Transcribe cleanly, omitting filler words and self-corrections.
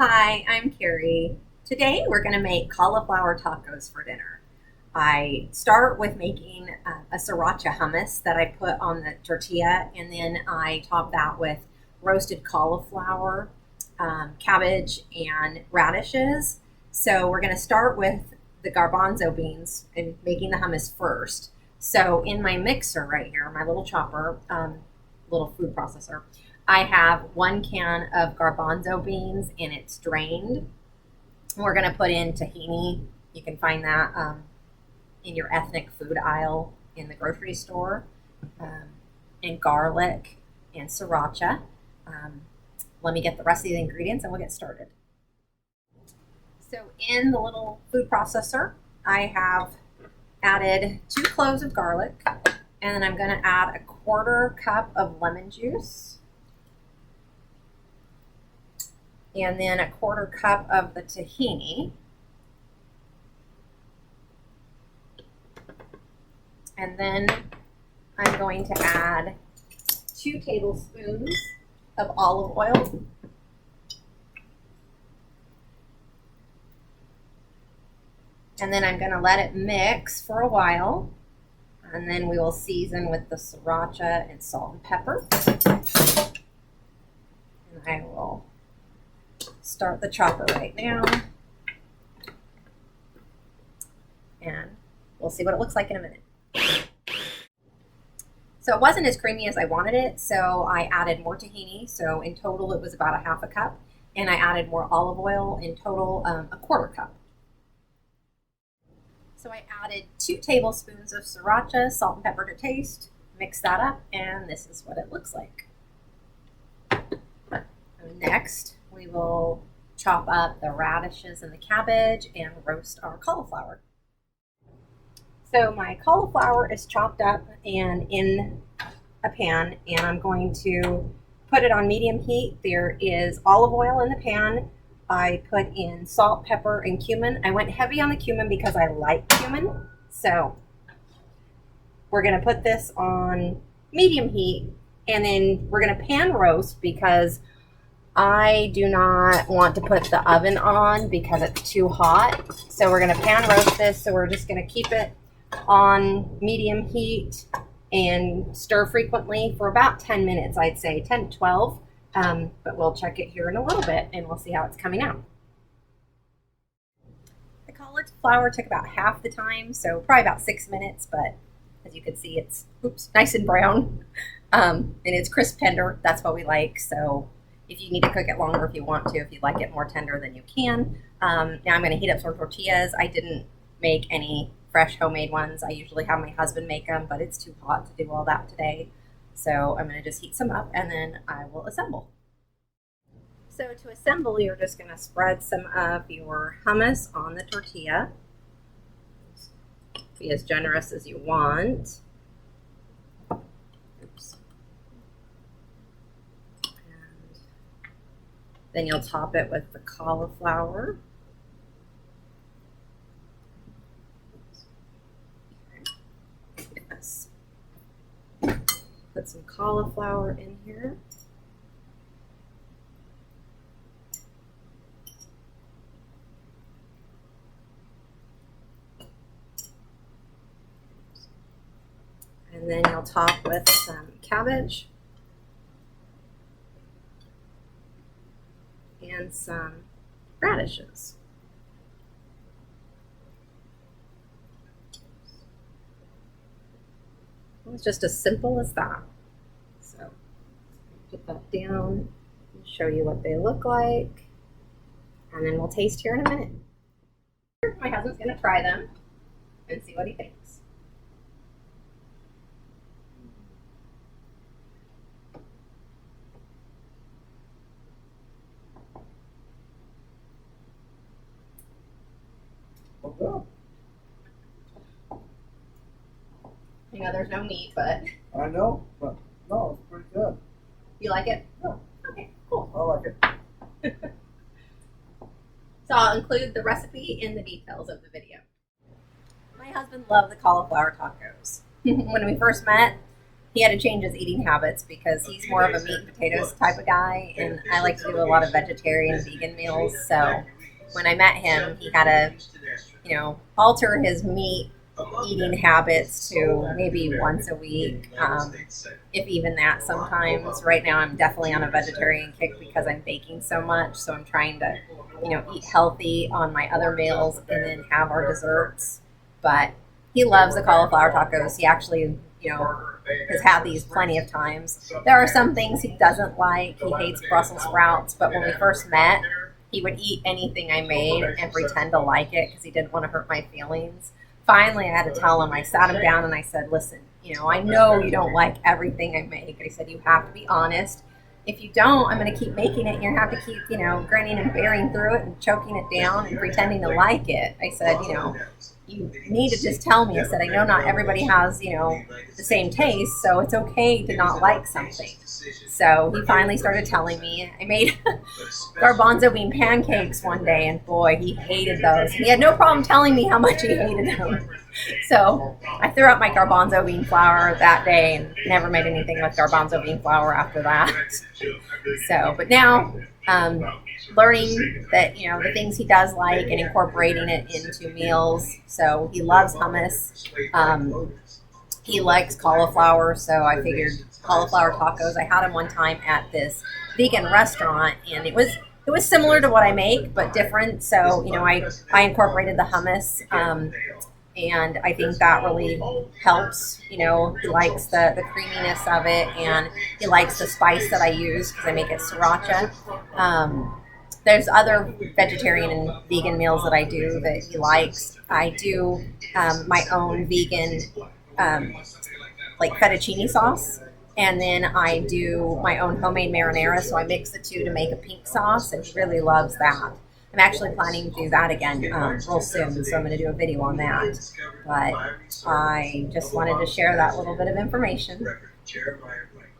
Hi, I'm Carrie. Today we're going to make cauliflower tacos for dinner. I start with making a Sriracha hummus that I put on the tortilla, and then I top that with roasted cauliflower, cabbage, and radishes. So we're going to start with the garbanzo beans and making the hummus first. So in my mixer right here, my little chopper, little food processor, I have 1 can of garbanzo beans and it's drained. We're going to put in tahini. You can find that in your ethnic food aisle in the grocery store, and garlic and sriracha. Let me get the rest of the ingredients and we'll get started. So in the little food processor, I have added 2 cloves of garlic, and then I'm going to add a 1/4 cup of lemon juice. And then a 1/4 cup of the tahini. And then I'm going to add 2 tablespoons of olive oil. And then I'm going to let it mix for a while. And then we will season with the sriracha and salt and pepper. And I will start the chopper right now, and we'll see what it looks like in a minute. So it wasn't as creamy as I wanted it, so I added more tahini. So in total it was about a 1/2 cup, and I added more olive oil, in total a 1/4 cup. So I added 2 tablespoons of sriracha, salt and pepper to taste, mix that up, and this is what it looks like. Next, we will chop up the radishes and the cabbage and roast our cauliflower. So my cauliflower is chopped up and in a pan, and I'm going to put it on medium heat. There is olive oil in the pan. I put in salt, pepper, and cumin. I went heavy on the cumin because I like cumin. So we're going to put this on medium heat, and then we're going to pan roast because I do not want to put the oven on because it's too hot. So we're going to pan roast this. So we're just going to keep it on medium heat and stir frequently for about 10 minutes, I'd say 10 to 12. But we'll check it here in a little bit and we'll see how it's coming out. The cauliflower took about half the time, so probably about 6 minutes, but as you can see, it's nice and brown, and it's crisp tender. That's what we like. So if you need to cook it longer, if you want to, if you'd like it more tender, then you can. Now I'm going to heat up some tortillas. I didn't make any fresh homemade ones. I usually have my husband make them, but it's too hot to do all that today. So I'm going to just heat some up and then I will assemble. So to assemble, you're just going to spread some of your hummus on the tortilla. Be as generous as you want. Then you'll top it with the cauliflower. Yes. Put some cauliflower in here. And then you'll top with some cabbage and some radishes. It's just as simple as that. So put that down and show you what they look like, and then we'll taste here in a minute. My husband's going to try them and see what he thinks. Okay. You know, there's no meat, but I know, but no, it's pretty good. you like it? Yeah. Okay, cool. I like it. So I'll include the recipe in the details of the video. My husband loved the cauliflower tacos. When we first met, he had to change his eating habits because he's more of a meat and potatoes type of guy, and I like to do a lot of vegetarian, vegan meals. So when I met him, he had to, alter his meat eating habits to maybe once a week, if even that sometimes. Right now, I'm definitely on a vegetarian kick because I'm baking so much, so I'm trying to, eat healthy on my other meals and then have our desserts. But he loves the cauliflower tacos. He actually, has had these plenty of times. There are some things he doesn't like. He hates Brussels sprouts, but when we first met, he would eat anything I made and pretend to like it because he didn't want to hurt my feelings. Finally, I had to tell him. I sat him down and I said, listen, I know you don't like everything I make. I said, you have to be honest. If you don't, I'm going to keep making it. You're going to have to keep, grinning and bearing through it and choking it down and pretending to like it. I said, you need to just tell me. I said, I know not everybody has, the same taste, so it's okay to not like something. So he finally started telling me. I made garbanzo bean pancakes one day, and boy, he hated those. He had no problem telling me how much he hated them. So I threw out my garbanzo bean flour that day and never made anything with garbanzo bean flour after that. So, but now, learning that, the things he does like and incorporating it into meals. So he loves hummus. He likes cauliflower, so I figured cauliflower tacos. I had them one time at this vegan restaurant, and it was similar to what I make, but different. So, I incorporated the hummus, and I think that really helps. He likes the creaminess of it, and he likes the spice that I use because I make it Sriracha. There's other vegetarian and vegan meals that I do that he likes. I do my own vegan like fettuccine sauce, and then I do my own homemade marinara, so I mix the two to make a pink sauce, and he really loves that. I'm actually planning to do that again real soon, so I'm going to do a video on that. But I just wanted to share that little bit of information.